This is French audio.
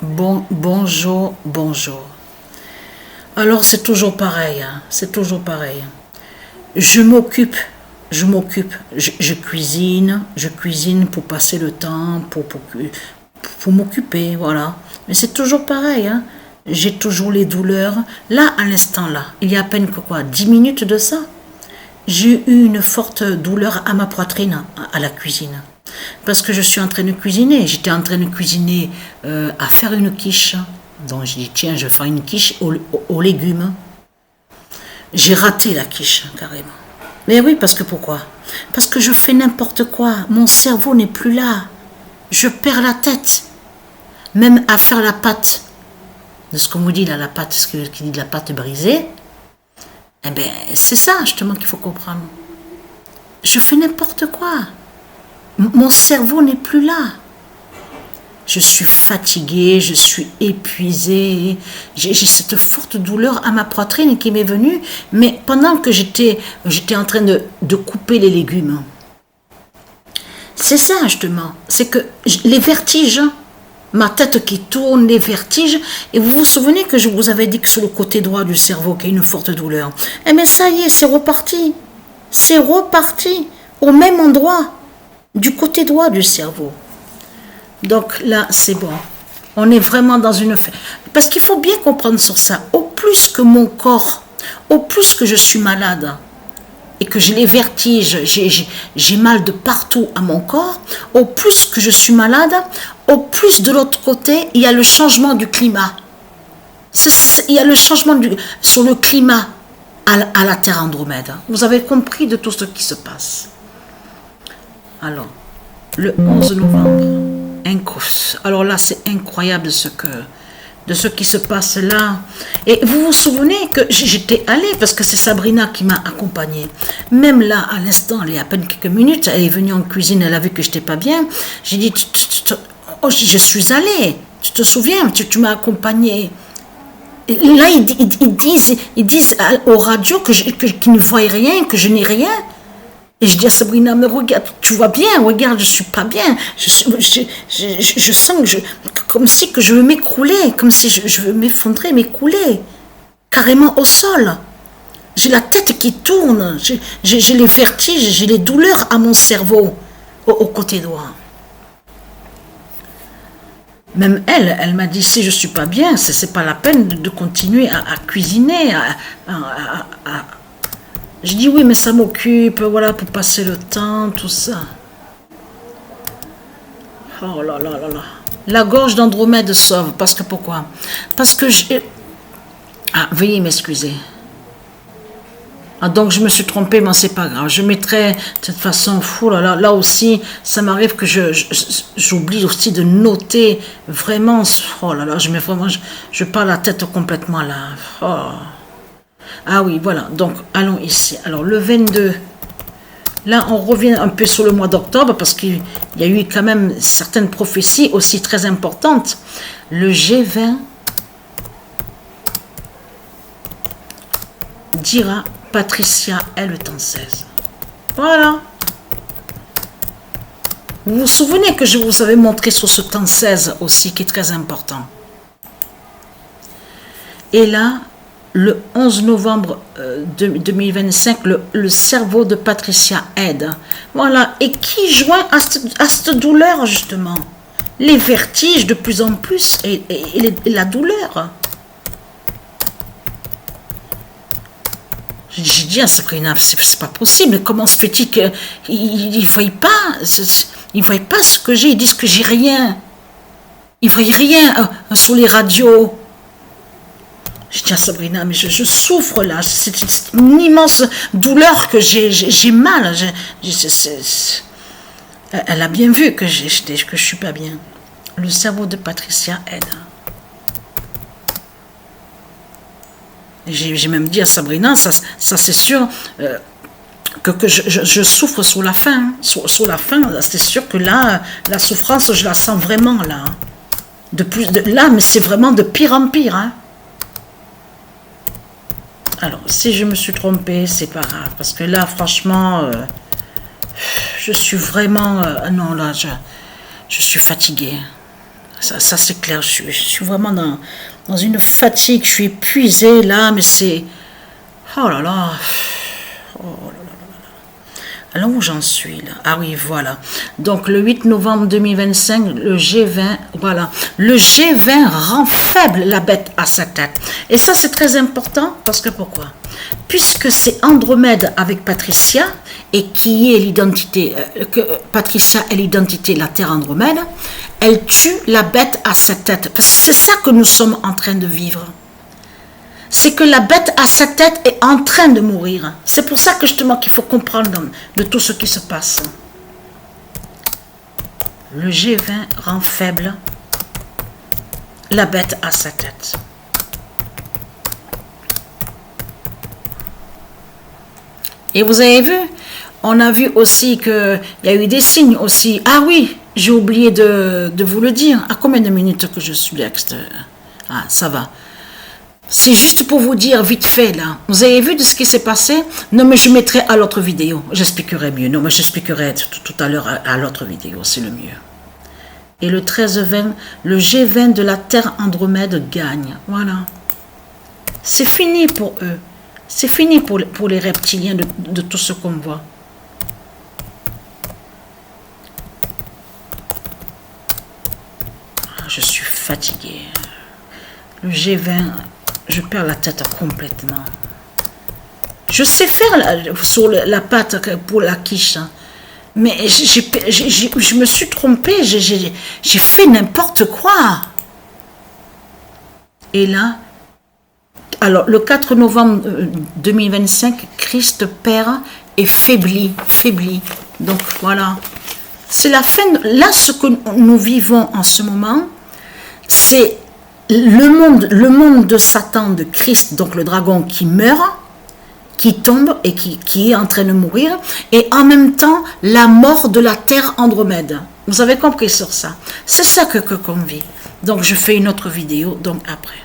Bonjour, bonjour. Alors c'est toujours pareil, hein, c'est toujours pareil. Je m'occupe, je cuisine pour passer le temps, pour m'occuper, voilà. Mais c'est toujours pareil, hein. J'ai toujours les douleurs. Là, à l'instant là, il y a à peine que 10 minutes de ça, j'ai eu une forte douleur à ma poitrine, à la cuisine. Parce que je suis en train de cuisiner. J'étais en train de cuisiner à faire une quiche. Donc je dis, tiens, je vais faire une quiche aux légumes. J'ai raté la quiche, carrément. Mais oui, parce que pourquoi? Parce que je fais n'importe quoi. Mon cerveau n'est plus là. Je perds la tête. Même à faire la pâte. De ce qu'on vous dit là, la pâte, ce qui dit de la pâte brisée. Eh bien, c'est ça, justement, qu'il faut comprendre. Je fais n'importe quoi. Mon cerveau n'est plus là. Je suis fatiguée, je suis épuisée. J'ai cette forte douleur à ma poitrine qui m'est venue, mais pendant que j'étais en train de couper les légumes. C'est ça, justement. C'est que les vertiges, ma tête qui tourne, les vertiges. Et vous vous souvenez que je vous avais dit que sur le côté droit du cerveau, qu'il y a une forte douleur. Eh bien, ça y est, c'est reparti. C'est reparti au même endroit. Du côté droit du cerveau. Donc là, c'est bon. On est vraiment dans une... Parce qu'il faut bien comprendre sur ça. Au plus que mon corps, au plus que je suis malade et que j'ai les vertiges, j'ai mal de partout à mon corps, au plus que je suis malade, au plus de l'autre côté, il y a le changement du climat. Il y a le changement sur le climat à la Terre Andromède. Vous avez compris de tout ce qui se passe. Alors, le 11 novembre, alors là, c'est incroyable de ce qui se passe là. Et vous vous souvenez que j'étais allée, parce que c'est Sabrina qui m'a accompagnée. Même là, à l'instant, il y a à peine quelques minutes, elle est venue en cuisine, elle a vu que je n'étais pas bien. J'ai dit, je suis allée, tu te souviens, tu m'as accompagnée. Et là, ils disent aux radios qu'ils ne voient rien, que je n'ai rien. Et je dis à Sabrina, mais regarde, tu vois bien, regarde, je suis pas bien. Je sens comme si que je veux m'écrouler, comme si je veux m'effondrer, m'écrouler, carrément au sol. J'ai la tête qui tourne, j'ai les vertiges, j'ai les douleurs à mon cerveau, au côté droit. Même elle m'a dit, si je suis pas bien, c'est pas la peine de continuer à cuisiner, Je dis oui, mais ça m'occupe, voilà, pour passer le temps, tout ça. Oh là là là là. La gorge d'Andromède sauve, parce que pourquoi? Parce que veuillez m'excuser. Donc je me suis trompée, mais c'est pas grave. Je mettrai de toute façon, là aussi, ça m'arrive que j'oublie aussi de noter vraiment. Oh là là, je pars la tête complètement là. Oh. Ah oui, voilà, donc allons ici. Alors le 22, là on revient un peu sur le mois d'octobre parce qu'il y a eu quand même certaines prophéties aussi très importantes. Le G20 dira Patricia est le temps 16. Voilà. Vous vous souvenez que je vous avais montré sur ce temps 16 aussi qui est très important. Et là, le 11 novembre 2025, le cerveau de Patricia aide. Voilà. Et qui joint à cette douleur, justement? Les vertiges de plus en plus et la douleur. J'ai dit à Sabrina, c'est pas possible. Comment se fait-il qu'ils ne voient pas? Ils ne voient pas ce que j'ai. Ils disent que j'ai rien. Ils ne voient rien sur les radios. Je dis à Sabrina, mais je souffre là, c'est une immense douleur que j'ai mal. Elle a bien vu que je suis pas bien. Le cerveau de Patricia aide. J'ai même dit à Sabrina, ça c'est sûr que je souffre sur la faim. Hein. Sur la faim, c'est sûr que là, la souffrance, je la sens vraiment là. Là, mais c'est vraiment de pire en pire. Hein. Alors, si je me suis trompée, c'est pas grave. Parce que là, franchement, je suis vraiment... non, là, je suis fatiguée. Ça c'est clair, je suis vraiment dans une fatigue, je suis épuisée là, mais c'est... Oh là là. Oh là là. Alors où j'en suis là? Ah oui, voilà. Donc le 8 novembre 2025, le G20, voilà. Le G20 rend faible la bête à sa tête. Et ça c'est très important, parce que pourquoi? Puisque c'est Andromède avec Patricia, et qui est l'identité, Patricia est l'identité, la Terre Andromède, elle tue la bête à sa tête. Parce que c'est ça que nous sommes en train de vivre. C'est que la bête à sa tête est en train de mourir. C'est pour ça que justement qu'il faut comprendre de tout ce qui se passe. Le G20 rend faible la bête à sa tête. Et vous avez vu, on a vu aussi qu'il y a eu des signes aussi. Ah oui, j'ai oublié de vous le dire. À combien de minutes que je suis là? Ah, ça va. C'est juste pour vous dire vite fait là. Vous avez vu de ce qui s'est passé? Non mais je mettrai à l'autre vidéo. J'expliquerai mieux. Non mais j'expliquerai tout à l'heure à l'autre vidéo. C'est le mieux. Et le 13-20, le G20 de la Terre Andromède gagne. Voilà. C'est fini pour eux. C'est fini pour les reptiliens de tout ce qu'on voit. Je suis fatiguée. Le G20... Je perds la tête complètement. Je sais faire sur la pâte pour la quiche, hein, mais je me suis trompée, j'ai fait n'importe quoi. Et là, alors le 4 novembre 2025, Christ perd et faiblit. Donc voilà, c'est la fin. Là, ce que nous vivons en ce moment, c'est le monde de Satan, de Christ, donc le dragon qui meurt, qui tombe et qui est en train de mourir, et en même temps la mort de la Terre Andromède. Vous avez compris sur ça? C'est ça qu'on vit. Donc je fais une autre vidéo donc après.